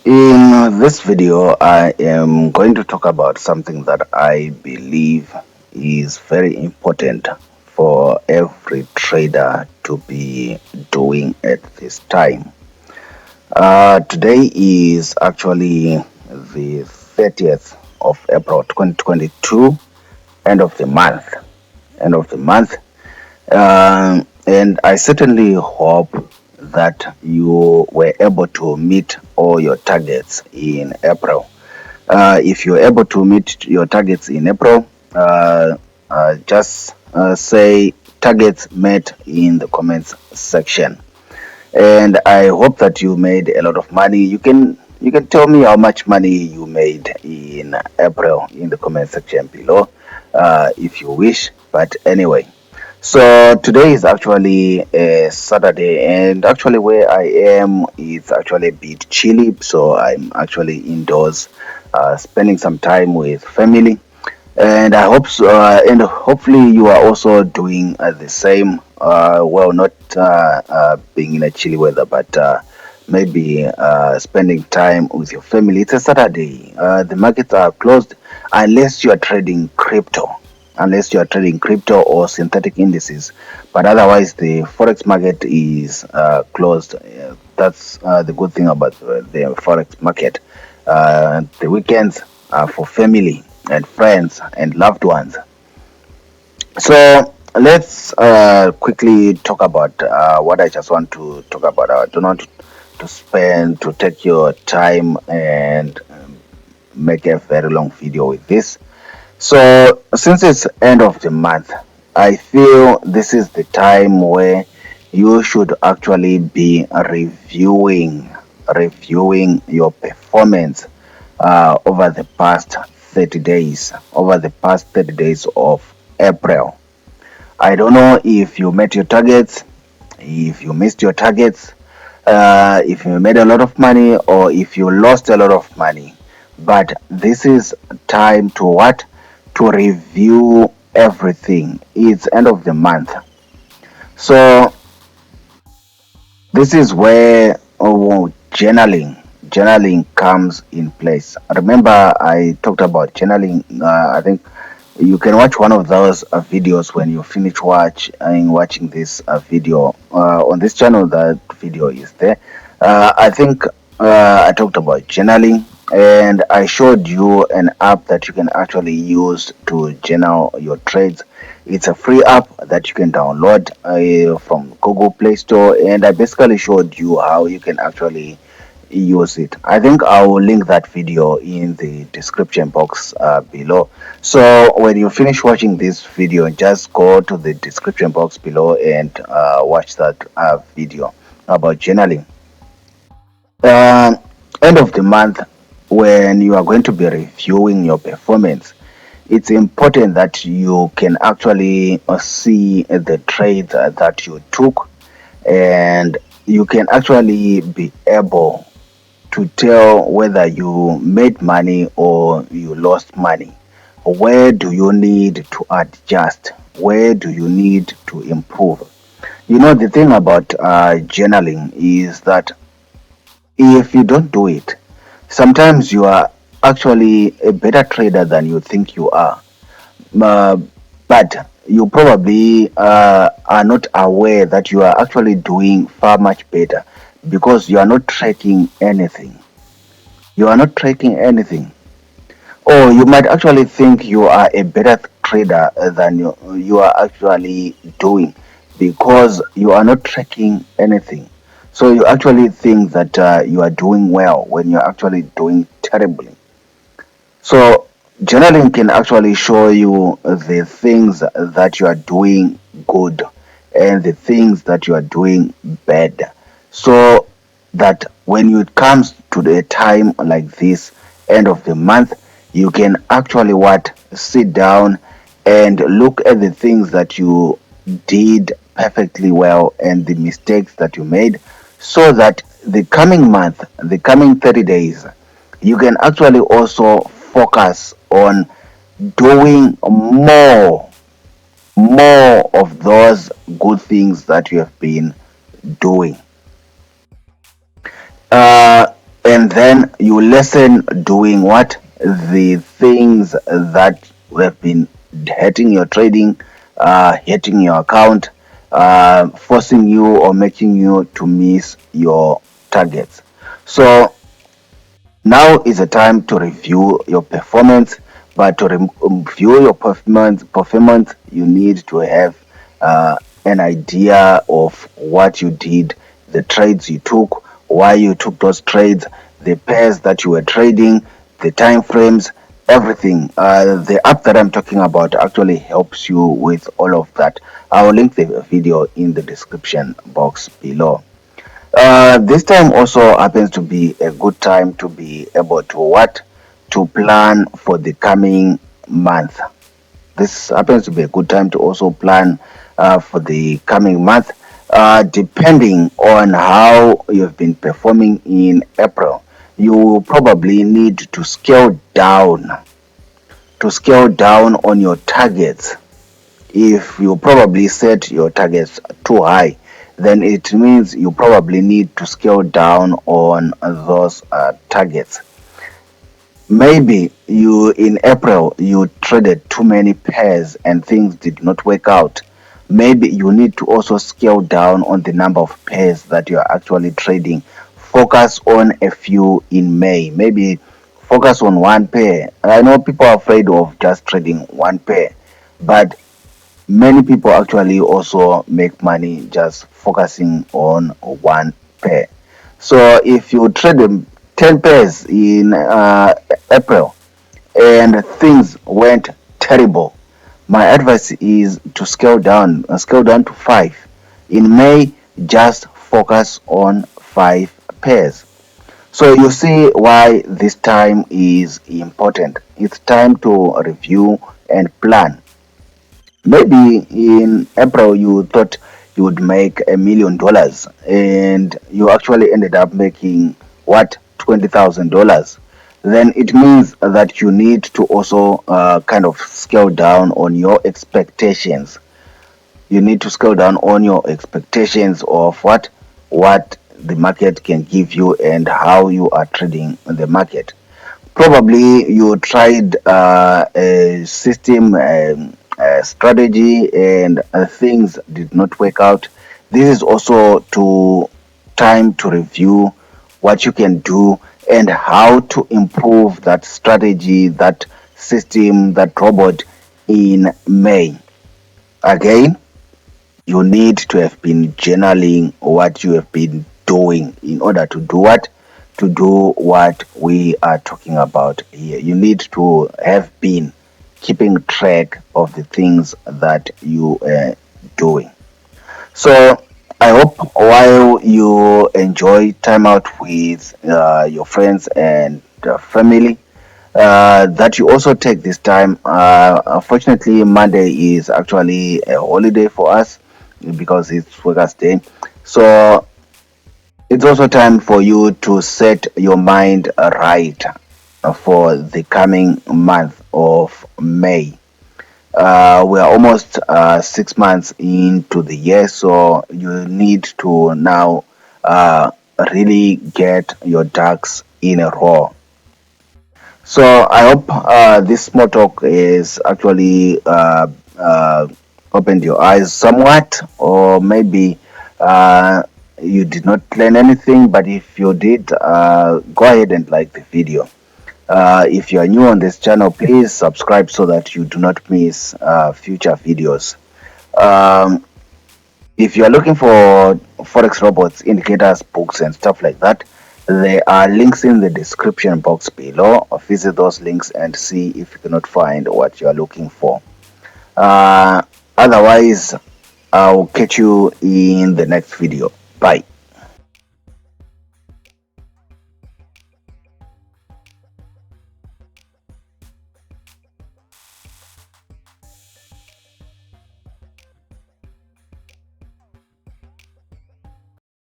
In this video, I am going to talk about something that I believe is very important for every trader to be doing at this time. Today is actually the 30th of April 2022, end of the month. End of the month. And I certainly hope that you were able to meet all your targets in April. If you're able to meet your targets in April, just say targets met in the comments section. And I hope that you made a lot of money. You can tell me how much money you made in April in the comment section below, if you wish. But anyway, so today is actually a Saturday, and actually where I am it's actually a bit chilly, so I'm actually indoors, spending some time with family, and I hope so, and hopefully you are also doing the same. Well, not being in a chilly weather, but maybe spending time with your family. It's a Saturday. The markets are closed unless you are trading crypto. Unless you are trading crypto or synthetic indices, but otherwise the forex market is closed. That's the good thing about the forex market. The weekends are for family and friends and loved ones. So let's quickly talk about what I just want to talk about. I don't want to take your time and make a very long video with this. So since it's end of the month, I feel this is the time where you should actually be reviewing your performance over the past 30 days, over the past 30 days of April. I don't know if you met your targets, if you missed your targets, if you made a lot of money or if you lost a lot of money. But this is time to what? To review everything. It's end of the month. So this is where journaling comes in place. Remember I talked about journaling. I think you can watch one of those videos when you finish watching this video on this channel. That video is there. I think I talked about journaling, and I showed you an app that you can actually use to journal your trades. It's a free app that you can download from Google Play Store, and I basically showed you how you can actually use it. I think I will link that video in the description box below. So when you finish watching this video, just go to the description box below and watch that video about journaling. uh, End of the month, when you are going to be reviewing your performance, it's important that you can actually see the trades that you took, and you can actually be able to tell whether you made money or you lost money. Where do you need to adjust? Where do you need to improve? You know, the thing about journaling is that if you don't do it, sometimes you are actually a better trader than you think you are. Uh, but you probably are not aware that you are actually doing far much better because you are not tracking anything. You are not tracking anything. Or you might actually think you are a better trader than you are actually doing because you are not tracking anything. So you actually think that you are doing well when you're actually doing terribly. So journaling can actually show you the things that you are doing good and the things that you are doing bad. So that when it comes to the time like this, end of the month, you can actually sit down and look at the things that you did perfectly well and the mistakes that you made, so that the coming month, the coming 30 days, you can actually also focus on doing more of those good things that you have been doing. uh and then you lessen doing what, the things that have been hurting your trading, hurting your account, forcing you or making you to miss your targets. So now is the time to review your performance, but to review your performance, you need to have an idea of what you did, the trades you took, why you took those trades, the pairs that you were trading, the time frames, everything. The app that I'm talking about actually helps you with all of that. I will link the video in the description box below. This time also happens to be a good time to be able to what? To plan for the coming month. This happens to be a good time to also plan for the coming month, depending on how you've been performing in April. You probably need to scale down on your targets. If you probably set your targets too high, then it means you probably need to scale down on those targets. Maybe you in April you traded too many pairs and things did not work out. Maybe you need to also scale down on the number of pairs that you are actually trading. Focus on a few in May. Maybe focus on one pair. I know people are afraid of just trading one pair, but many people actually also make money just focusing on one pair. So if you trade 10 pairs in April and things went terrible, my advice is to scale down to 5. In May, just focus on 5 pairs. So you see why this time is important. It's time to review and plan. Maybe in April you thought you would make $1 million and you actually ended up making what, $20,000. Then it means that you need to also kind of scale down on your expectations. You need to scale down on your expectations of what the market can give you and how you are trading the market. Probably you tried a system strategy and things did not work out. This is also to time to review what you can do and how to improve that strategy, that system, that robot in May. Again, you need to have been journaling what you have been doing in order to do what, to do what we are talking about here. You need to have been keeping track of the things that you are doing. So I hope while you enjoy time out with your friends and family, that you also take this time. Unfortunately, Monday is actually a holiday for us because it's Workers' Day. So it's also time for you to set your mind right for the coming month of May. We are almost 6 months into the year, so you need to now really get your ducks in a row. So I hope this small talk is actually opened your eyes somewhat, or maybe you did not learn anything. But if you did, go ahead and like the video. If you are new on this channel, please subscribe so that you do not miss future videos. Um, if you are looking for Forex robots, indicators, books, and stuff like that, there are links in the description box below. Visit those links and see if you cannot find what you are looking for. Otherwise, I'll catch you in the next video. Bye.